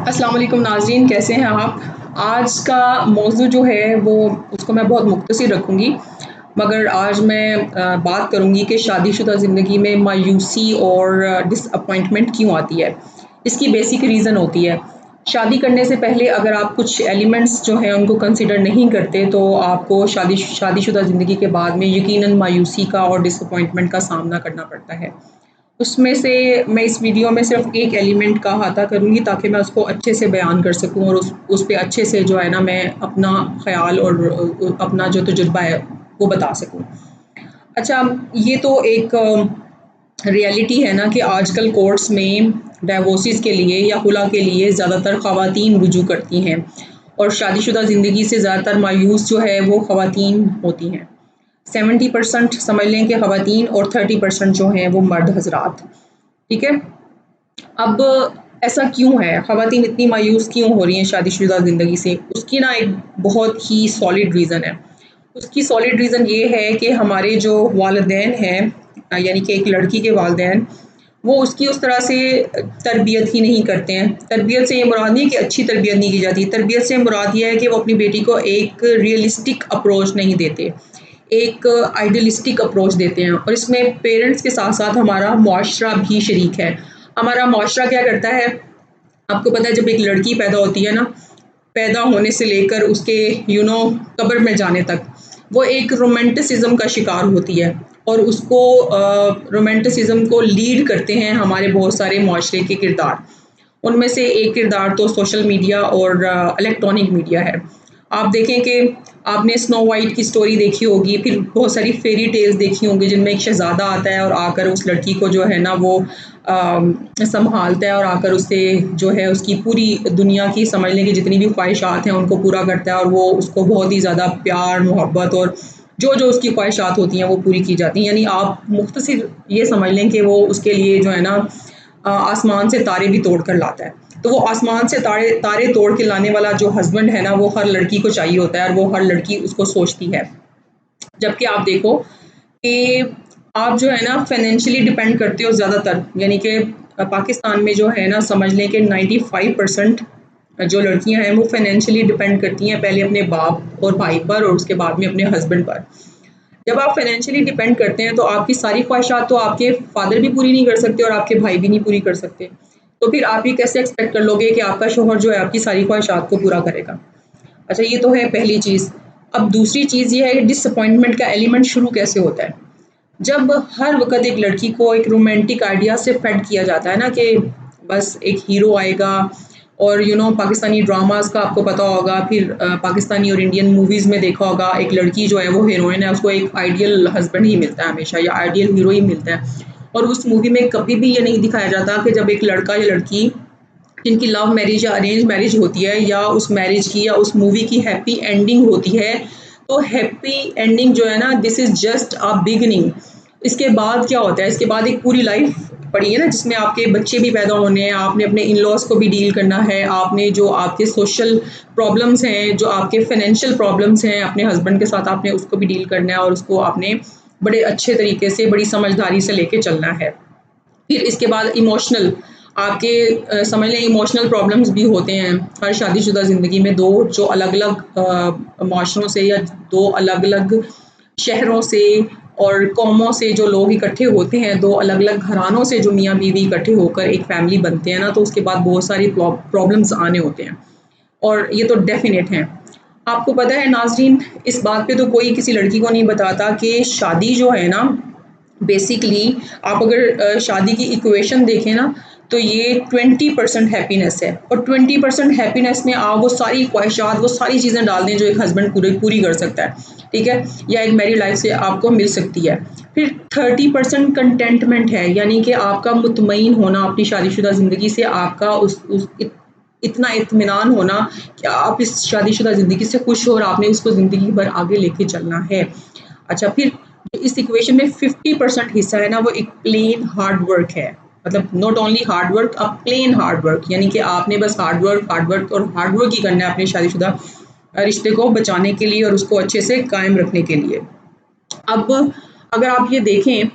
अस्सलाम वालेकुम नाज़रीन, कैसे हैं आप? आज का मौज़ू जो है वो उसको मैं बहुत मुख्तसर रखूँगी, मगर आज मैं बात करूँगी कि शादीशुदा ज़िंदगी में मायूसी और डिसअपॉइंटमेंट क्यों आती है। इसकी बेसिक रीज़न होती है, शादी करने से पहले अगर आप कुछ एलिमेंट्स जो हैं उनको कंसिडर नहीं करते तो आपको शादीशुदा ज़िंदगी के बाद में यकीनन मायूसी का और डिसअपॉइंटमेंट का सामना करना पड़ता है। उसमें से मैं इस वीडियो में सिर्फ़ एक एलिमेंट का अहाता करूँगी ताकि मैं उसको अच्छे से बयान कर सकूँ और उस पे अच्छे से जो है ना मैं अपना ख़्याल और अपना जो तजुर्बा है वो बता सकूँ। अच्छा, ये तो एक रियलिटी है ना कि आजकल कोर्ट्स में डाइवोर्सेस के लिए या खुला के लिए ज़्यादातर ख़वातीन रुजू करती हैं और शादीशुदा ज़िंदगी से ज़्यादातर मायूस जो है वो ख़वातीन होती हैं। 70% समझ लें कि ख़वातीन और 30% जो हैं वो मर्द हज़रात, ठीक है? अब ऐसा क्यों है? ख़वातीन इतनी मायूस क्यों हो रही हैं शादीशुदा ज़िंदगी से? उसकी ना एक बहुत ही सॉलिड रीज़न है। उसकी सॉलिड रीज़न ये है कि हमारे जो वालिदैन हैं यानी कि एक लड़की के वालिदैन, वो उसकी उस तरह से तरबियत ही नहीं करते हैं। तरबियत से ये मुराद नहीं है कि अच्छी तरबियत नहीं की जाती, तरबियत से मुराद ये है कि वो अपनी बेटी को एक रियलिस्टिक अप्रोच नहीं देते, एक आइडियलिस्टिक अप्रोच देते हैं और इसमें पेरेंट्स के साथ-साथ हमारा मुआशरा भी शरीक है। हमारा मुआशरा क्या करता है? आपको पता है जब एक लड़की पैदा होती है ना, पैदा होने से लेकर उसके कब्र में जाने तक, वो एक रोमांटिसिज़्म का शिकार होती है और उसको रोमांटिसिज़्म को लीड करते हैं हमारे बहुत सारे मुआशरे के किरदार। उनमें से एक किरदार तो सोशल मीडिया और इलेक्ट्रॉनिक मीडिया है। आप देखें कि आपने स्नो वाइट की स्टोरी देखी होगी, फिर बहुत सारी फेरी टेल्स देखी होंगी जिनमें एक शहज़ादा आता है और आकर उस लड़की को जो है ना वो सँभालता है और आकर उससे जो है उसकी पूरी दुनिया की समझ लें कि जितनी भी ख्वाहिशात हैं उनको पूरा करता है और वो उसको बहुत ही ज़्यादा प्यार, मोहब्बत और जो-जो उसकी ख्वाहिशात होती हैं वो पूरी की जाती हैं। यानी आप मुख्तसिर ये समझ लें कि वो उसके लिए जो है ना आसमान से तारे भी तोड़ कर लाता है। तो वो आसमान से तारे तारे तोड़ के लाने वाला जो हस्बैंड है ना, वो हर लड़की को चाहिए होता है और वो हर लड़की उसको सोचती है। जबकि आप देखो कि आप जो है ना फाइनेंशियली डिपेंड करते हो ज़्यादातर, यानी कि पाकिस्तान में जो है ना समझ लें कि 95% जो लड़कियां हैं वो फाइनेंशियली डिपेंड करती हैं पहले अपने बाप और भाई पर और उसके बाद में अपने हस्बैंड पर। जब आप फाइनेंशियली डिपेंड करते हैं तो आपकी सारी ख्वाहिशात तो आपके फादर भी पूरी नहीं कर सकते और आपके भाई भी नहीं पूरी कर सकते। तो फिर आप ये कैसे एक्सपेक्ट कर लोगे कि आपका शौहर जो है आपकी सारी ख्वाहिशात को पूरा करेगा। अच्छा, ये तो है पहली चीज़। अब दूसरी चीज़ ये है कि डिसअपॉइंटमेंट का एलिमेंट शुरू कैसे होता है। जब हर वक़्त एक लड़की को एक रोमांटिक आइडिया से फेड किया जाता है ना कि बस एक हीरो आएगा और पाकिस्तानी ड्रामास का आपको पता होगा, फिर पाकिस्तानी और इंडियन मूवीज़ में देखा होगा, एक लड़की जो है वो हीरोइन है, उसको एक आइडियल हस्बैंड ही मिलता है हमेशा या आइडियल हीरो ही मिलता है। और उस मूवी में कभी भी ये नहीं दिखाया जाता कि जब एक लड़का या लड़की जिनकी लव मैरिज या अरेंज मैरिज होती है या उस मैरिज की या उस मूवी की हैप्पी एंडिंग होती है, तो हैप्पी एंडिंग जो है ना, this is just a beginning. इसके बाद क्या होता है, इसके बाद एक पूरी लाइफ पड़ी है ना जिसमें आपके बच्चे भी पैदा होने हैं, आपने अपने इन-लॉज़ को भी डील करना है, आपने जो आपके सोशल प्रॉब्लम्स हैं, जो आपके फाइनेंशियल प्रॉब्लम्स हैं, अपने हस्बैंड के साथ आपने उसको भी डील करना है और उसको आपने बड़े अच्छे तरीके से, बड़ी समझदारी से लेके चलना है। फिर इसके बाद इमोशनल आपके समझ लें इमोशनल प्रॉब्लम्स भी होते हैं हर शादीशुदा ज़िंदगी में। दो जो अलग-अलग माशरों से या दो अलग-अलग शहरों से और कौमों से जो लोग इकट्ठे होते हैं, दो अलग-अलग घरानों से जो मियाँ-बीवी इकट्ठे होकर एक फैमिली बनते हैं ना, तो उसके बाद बहुत सारी प्रॉब्लम्स आने होते हैं और ये तो डेफ़िनेट हैं। आपको पता है नाज़रीन, इस बात पे तो कोई किसी लड़की को नहीं बताता कि शादी जो है ना, बेसिकली आप अगर शादी की इक्वेशन देखें ना, तो ये 20% हैप्पीनेस है और 20% हैप्पीनेस में आप वो सारी ख्वाहिशात, वो सारी चीज़ें डाल दें जो एक हस्बैंड पूरी पूरी कर सकता है, ठीक है? या एक मैरिड लाइफ से आपको मिल सकती है। फिर 30% कंटेंटमेंट है, यानी कि आपका मुतमईन होना अपनी शादीशुदा ज़िंदगी से, आपका उस इतना इत्मीनान होना कि आप इस शादीशुदा ज़िंदगी से खुश हो और आपने उसको ज़िंदगी भर आगे लेके चलना है। अच्छा, फिर इस इक्वेशन में 50% हिस्सा है ना, वो एक प्लेन हार्ड वर्क है। मतलब not only hard work, a plain hard work, यानी कि आपने बस हार्ड वर्क और हार्ड वर्क ही करना है अपने शादीशुदा रिश्ते को बचाने के लिए और उसको अच्छे से कायम रखने के लिए। अब अगर आप ये देखें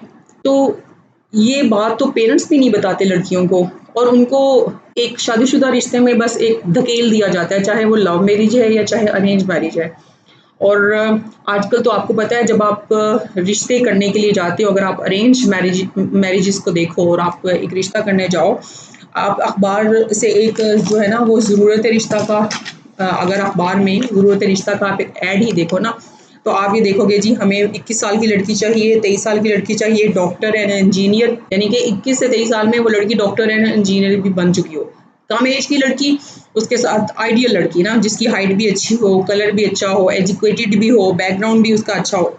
तो ये बात तो पेरेंट्स भी नहीं बताते लड़कियों को और उनको एक शादीशुदा रिश्ते में बस एक धकेल दिया जाता है, चाहे वो लव मैरिज है या चाहे अरेंज मैरिज है। और आजकल तो आपको पता है, जब आप रिश्ते करने के लिए जाते हो, अगर आप अरेंज मैरिजेस को देखो और आप एक रिश्ता करने जाओ, आप अखबार से एक जो है ना वो ज़रूरत रिश्ता का अगर अखबार में ज़रूरत रिश्ता का आप एक ऐड ही देखो ना, तो आप ये देखोगे जी हमें 21 साल की लड़की चाहिए, 23 साल की लड़की चाहिए, डॉक्टर एंड इंजीनियर, यानी कि 21 से 23 साल में वो लड़की डॉक्टर एंड इंजीनियर भी बन चुकी हो। कम एज की लड़की, उसके साथ आइडियल लड़की ना, जिसकी हाइट भी अच्छी हो, कलर भी अच्छा हो, एजुकेटेड भी हो, बैकग्राउंड भी उसका अच्छा हो।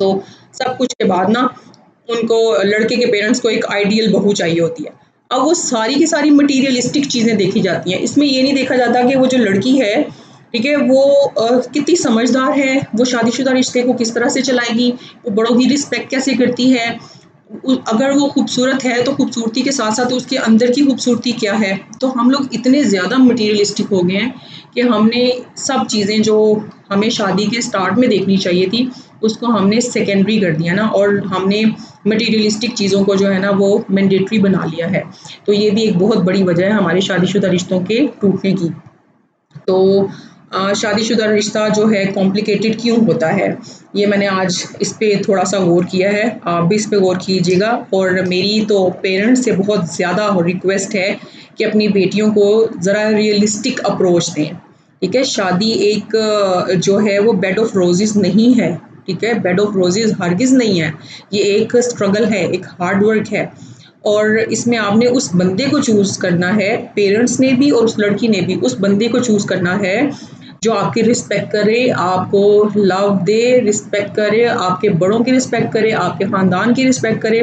तो सब कुछ के बाद ना उनको, लड़के के पेरेंट्स को एक आइडियल बहू चाहिए होती है। अब वो सारी की सारी मटीरियलिस्टिक चीज़ें देखी जाती हैं। इसमें ये नहीं देखा जाता कि वो जो लड़की है, ठीक है, वो कितनी समझदार है, वो शादीशुदा रिश्ते को किस तरह से चलाएगी, वो बड़ों की रिस्पेक्ट कैसे करती है, अगर वो खूबसूरत है तो खूबसूरती के साथ साथ उसके अंदर की खूबसूरती क्या है। तो हम लोग इतने ज़्यादा मटीरियलिस्टिक हो गए हैं कि हमने सब चीज़ें जो हमें शादी के स्टार्ट में देखनी चाहिए थी, उसको हमने सेकेंडरी कर दिया ना, और हमने मटीरियलिस्टिक चीज़ों को जो है ना वो मैंडेटरी बना लिया है। तो ये भी एक बहुत बड़ी वजह है हमारे शादीशुदा रिश्तों के टूटने की। तो शादीशुदा रिश्ता जो है कॉम्प्लिकेटेड क्यों होता है, ये मैंने आज इस पे थोड़ा-सा गौर किया है, आप भी इस पे गौर कीजिएगा। और मेरी तो पेरेंट्स से बहुत ज़्यादा रिक्वेस्ट है कि अपनी बेटियों को ज़रा रियलिस्टिक अप्रोच दें, ठीक है? शादी एक जो है वो बेड ऑफ रोज़ेज़ नहीं है, ठीक है? बेड ऑफ रोज़ेज़ हरगिज़ नहीं है, ये एक स्ट्रगल है, एक हार्ड वर्क है। और इसमें आपने उस बंदे को चूज़ करना है, पेरेंट्स ने भी और उस लड़की ने भी उस बंदे को चूज़ करना है, जो आपकी रिस्पेक्ट करे, आपको लव दे, रिस्पेक्ट करे, आपके बड़ों की रिस्पेक्ट करे, आपके ख़ानदान की रिस्पेक्ट करे।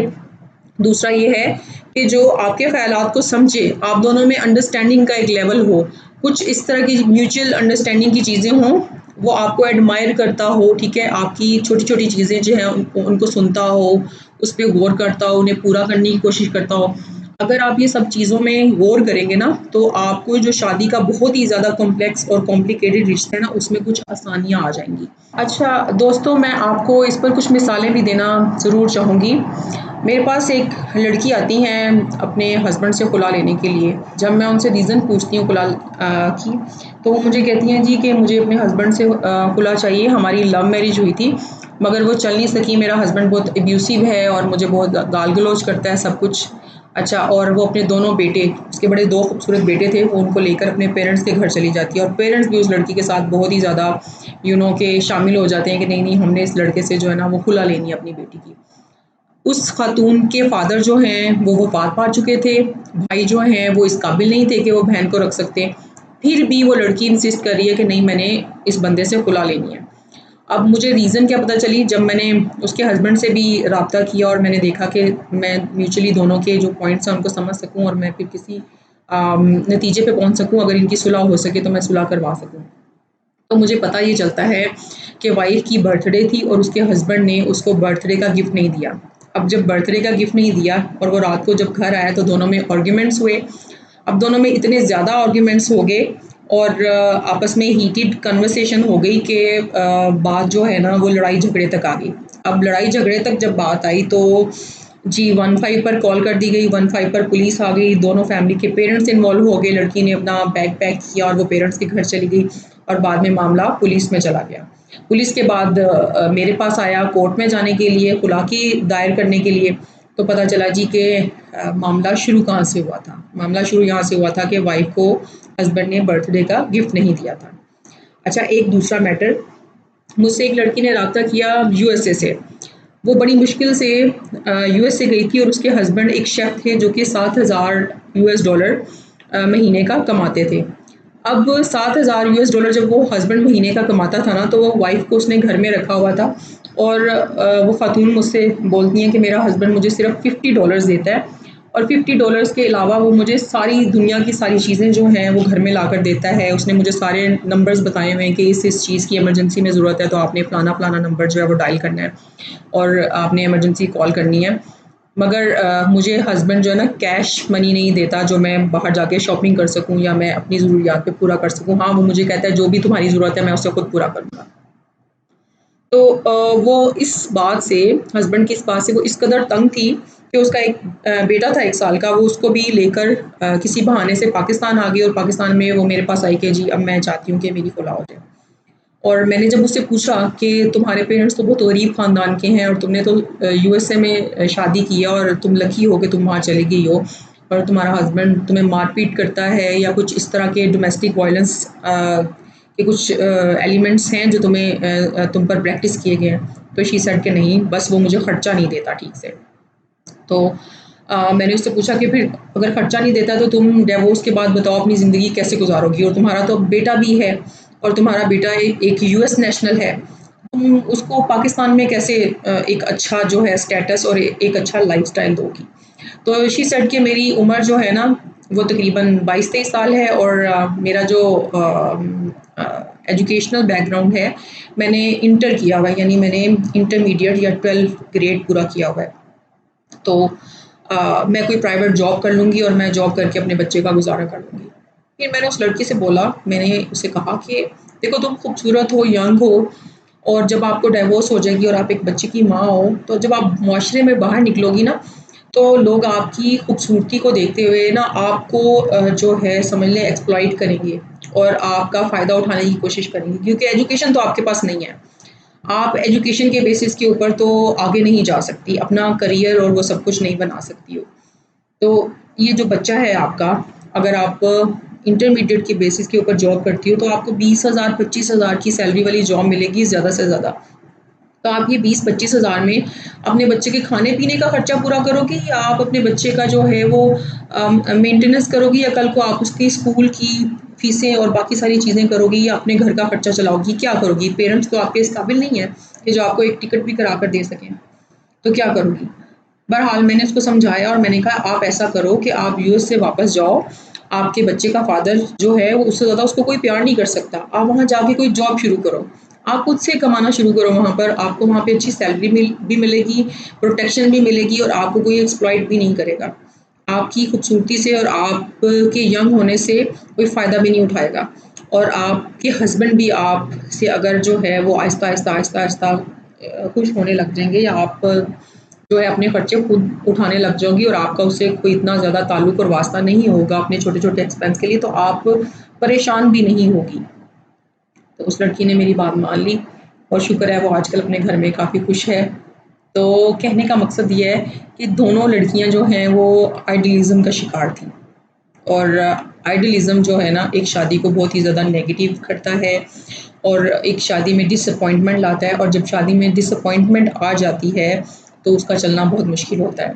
दूसरा ये है कि जो आपके ख़यालात को समझे, आप दोनों में अंडरस्टैंडिंग का एक लेवल हो, कुछ इस तरह की म्यूचुअल अंडरस्टैंडिंग की चीज़ें हों, वो आपको एडमायर करता हो, ठीक है? आपकी छोटी-छोटी चीज़ें जो हैं उनको सुनता हो, उस पे गौर करता हो, उन्हें पूरा करने की कोशिश करता हो। अगर आप ये सब चीज़ों में गौर करेंगे ना, तो आपको जो शादी का बहुत ही ज़्यादा कॉम्प्लेक्स और कॉम्प्लिकेटेड रिश्ता है ना, उसमें कुछ आसानियाँ आ जाएँगी। अच्छा दोस्तों, मैं आपको इस पर कुछ मिसालें भी देना ज़रूर चाहूँगी। मेरे पास एक लड़की आती हैं अपने हस्बैंड से खुला लेने के लिए। जब मैं उनसे रीज़न पूछती हूँ खुला की, तो वो मुझे कहती हैं जी कि मुझे अपने हस्बैंड से खुला चाहिए, हमारी लव मैरिज हुई थी, मगर वो चल नहीं सकी, मेरा हस्बैंड बहुत एब्यूसिव है और मुझे बहुत गाल-गलौज करता है सब कुछ। अच्छा, और वो अपने दोनों बेटे, उसके बड़े 2 खूबसूरत बेटे थे, वो उनको लेकर अपने पेरेंट्स के घर चली जाती है और पेरेंट्स भी उस लड़की के साथ बहुत ही ज़्यादा के शामिल हो जाते हैं कि नहीं-नहीं, हमने इस लड़के से जो है ना वो खुला लेनी है अपनी बेटी की। उस खातून के फादर जो हैं वो वफ़ात पा चुके थे, भाई जो हैं वो इस काबिल नहीं थे कि वो बहन को रख सकते। फिर भी वो लड़की इंसिस्ट कर रही है कि नहीं, मैंने इस बंदे से खुला लेनी है। अब मुझे रीज़न क्या पता चली, जब मैंने उसके हस्बैंड से भी राब्ता किया और मैंने देखा कि मैं म्यूचुअली दोनों के जो पॉइंट्स हैं उनको समझ सकूँ और मैं फिर किसी नतीजे पे पहुँच सकूँ, अगर इनकी सुलह हो सके तो मैं सुलह करवा सकूँ। तो मुझे पता ये चलता है कि वाइफ़ की बर्थडे थी और उसके हस्बैंड ने उसको बर्थडे का गिफ्ट नहीं दिया। अब जब बर्थडे का गिफ्ट नहीं दिया और वो रात को जब घर आया तो दोनों में आर्ग्यूमेंट्स हुए। अब दोनों में इतने ज़्यादा आर्ग्यूमेंट्स हो गए और आपस में हीटेड कन्वर्सेशन हो गई कि बात जो है ना वो लड़ाई झगड़े तक आ गई। अब लड़ाई झगड़े तक जब बात आई तो जी 15 पर कॉल कर दी गई, 15 पर पुलिस आ गई, दोनों फैमिली के पेरेंट्स इन्वॉल्व हो गए, लड़की ने अपना बैग पैक किया और वो पेरेंट्स के घर चली गई और बाद में मामला पुलिस में चला गया। पुलिस के बाद मेरे पास आया कोर्ट में जाने के लिए, खुलाकी दायर करने के लिए, तो पता चला जी कि मामला शुरू कहाँ से हुआ था। मामला शुरू यहाँ से हुआ था कि वाइफ़ को हस्बैंड ने बर्थडे का गिफ्ट नहीं दिया था। अच्छा, एक दूसरा मैटर, मुझसे एक लड़की ने राब्ता किया यूएसए से। वो बड़ी मुश्किल से यूएस से गई थी और उसके हस्बैंड एक शेफ़ थे जो कि 7,000 यूएस डॉलर महीने का कमाते थे। अब 7,000 यूएस डॉलर जब वो हस्बैंड महीने का कमाता था ना, तो वो वाइफ़ को उसने घर में रखा हुआ था और वो खातून मुझसे बोलती हैं कि मेरा हस्बैंड मुझे सिर्फ़ $50 देता है और $50 के अलावा वो मुझे सारी दुनिया की सारी चीज़ें जो हैं वो घर में लाकर देता है। उसने मुझे सारे नंबर्स बताए हुए हैं कि इस चीज़ की इमरजेंसी में ज़रूरत है तो आपने फ़लाना-फ़लाना नंबर जो है वो डायल करना है और आपने इमरजेंसी कॉल करनी है। मगर मुझे हस्बैंड जो है ना कैश मनी नहीं देता जो मैं बाहर जाके शॉपिंग कर सकूँ या मैं अपनी ज़रूरियात पे पूरा कर सकूँ। हाँ, वो मुझे कहता है जो भी तुम्हारी ज़रूरत है मैं उसे खुद पूरा करूँगा। तो वो इस बात से, हस्बैंड की इस बात से वो इस कदर तंग थी कि उसका एक बेटा था 1 साल का, वो उसको भी लेकर किसी बहाने से पाकिस्तान आ गई और पाकिस्तान में वो मेरे पास आई कि जी अब मैं चाहती हूँ कि मेरी फ़ुला हो जाए। और मैंने जब उससे पूछा कि तुम्हारे पेरेंट्स तो बहुत गरीब ख़ानदान के हैं और तुमने तो यूएसए में शादी की है और तुम लकी हो कि तुम वहाँ चली गई हो और तुम्हारा हस्बैंड तुम्हें मार-पीट करता है या कुछ इस तरह के डोमेस्टिक वायलेंस के कुछ एलिमेंट्स हैं जो तुम पर प्रैक्टिस किए गए हैं। तो शी सेड कि नहीं, बस वो मुझे खर्चा नहीं देता ठीक से। तो मैंने उससे पूछा कि फिर अगर खर्चा नहीं देता तो तुम डिवोर्स के बाद बताओ अपनी ज़िंदगी कैसे गुज़ारोगी? और तुम्हारा तो बेटा भी है और तुम्हारा बेटा एक यूएस नेशनल है। तुम उसको पाकिस्तान में कैसे एक अच्छा जो है स्टेटस और एक अच्छा लाइफ़स्टाइल दोगी? तो शी सेड कि मेरी उम्र जो है ना वो तकरीबन 22-23 साल है और मेरा जो एजुकेशनल बैकग्राउंड है, मैंने इंटर किया हुआ है, यानी मैंने इंटरमीडिएट या 12th ग्रेड पूरा किया हुआ है। तो मैं कोई प्राइवेट जॉब कर लूँगी और मैं जॉब करके अपने बच्चे का गुज़ारा कर लूँगी। फिर मैंने उस लड़की से बोला, मैंने उससे कहा कि देखो तुम खूबसूरत हो, यंग हो और जब आपको डिवोर्स हो जाएगी और आप एक बच्चे की माँ हो, तो जब आप मुआशरे में बाहर निकलोगी ना, तो लोग आपकी खूबसूरती को देखते हुए ना आपको जो है समझ लें एक्सप्लॉइट करेंगे और आपका फ़ायदा उठाने की कोशिश करेंगे क्योंकि एजुकेशन तो आपके पास नहीं है। आप एजुकेशन के बेसिस के ऊपर तो आगे नहीं जा सकती, अपना करियर और वो सब कुछ नहीं बना सकती हो। तो ये जो बच्चा है आपका, अगर आप इंटरमीडिएट के बेसिस के ऊपर जॉब करती हो, तो आपको 20,000 25,000 की सैलरी वाली जॉब मिलेगी ज़्यादा से ज़्यादा। तो आप ये 20-25 हज़ार में अपने बच्चे के खाने-पीने का खर्चा पूरा करोगी या आप अपने बच्चे का जो है वो मेंटेनेंस करोगी या कल को आप उसकी स्कूल की फीसें और बाकी सारी चीज़ें करोगी या अपने घर का खर्चा चलाओगी, क्या करोगी? पेरेंट्स तो आपके इस काबिल नहीं है कि जो आपको एक टिकट भी करा कर दे सकें, तो क्या करोगी? बहरहाल मैंने उसको समझाया और मैंने कहा आप ऐसा करो कि आप यूएस से वापस जाओ, आपके बच्चे का फ़ादर जो है वो उससे ज़्यादा उसको कोई प्यार नहीं कर सकता। आप वहाँ जाके कोई जॉब शुरू करो। आप खुद से कमाना शुरू करो वहाँ पर, आपको वहाँ पे अच्छी सैलरी भी मिलेगी, प्रोटेक्शन भी मिलेगी और आपको कोई एक्सप्लॉइट भी नहीं करेगा। आपकी खूबसूरती से और आपके यंग होने से कोई फ़ायदा भी नहीं उठाएगा और आपके हस्बैंड भी आपसे अगर जो है वो आहिस्ता-आहिस्ता खुश होने लग जाएँगे या आप जो है अपने खर्चे खुद उठाने लग जाओगी और आपका उससे कोई इतना ज़्यादा ताल्लुक और वास्ता नहीं होगा अपने छोटे-छोटे एक्सपेंस के लिए, तो आप परेशान भी नहीं होगी। तो उस लड़की ने मेरी बात मान ली और शुक्र है वो आजकल अपने घर में काफ़ी खुश है। तो कहने का मकसद ये है कि दोनों लड़कियाँ जो हैं वो आइडियलिज़्म का शिकार थीं और आइडियलिज़्म जो है ना एक शादी को बहुत ही ज़्यादा नेगेटिव करता है और एक शादी में डिसअपॉइंटमेंट लाता है और जब शादी में डिसअपॉइंटमेंट आ जाती है, तो उसका चलना बहुत मुश्किल होता है।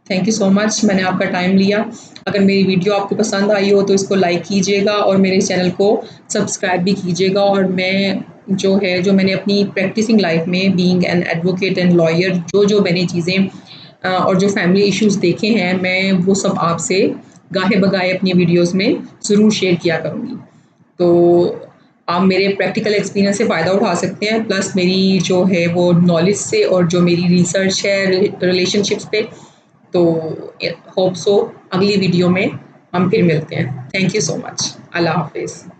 थैंक यू सो मच मैंने आपका टाइम लिया। अगर मेरी वीडियो आपको पसंद आई हो तो इसको लाइक कीजिएगा और मेरे चैनल को सब्सक्राइब भी कीजिएगा और मैं जो मैंने अपनी प्रैक्टिसिंग लाइफ में being an advocate and lawyer जो मैंने चीज़ें और जो फैमिली इश्यूज़ देखे हैं, मैं वो सब आपसे गाहे-बगाहे अपनी वीडियोज़ में ज़रूर शेयर किया करूँगी। तो आप मेरे प्रैक्टिकल एक्सपीरियंस से फ़ायदा उठा सकते हैं, प्लस मेरी जो है वो नॉलेज से और जो मेरी रिसर्च है रिलेशनशिप्स पे, तो होप सो अगली वीडियो में हम फिर मिलते हैं। Thank you so much. Allah हाफ़िज़।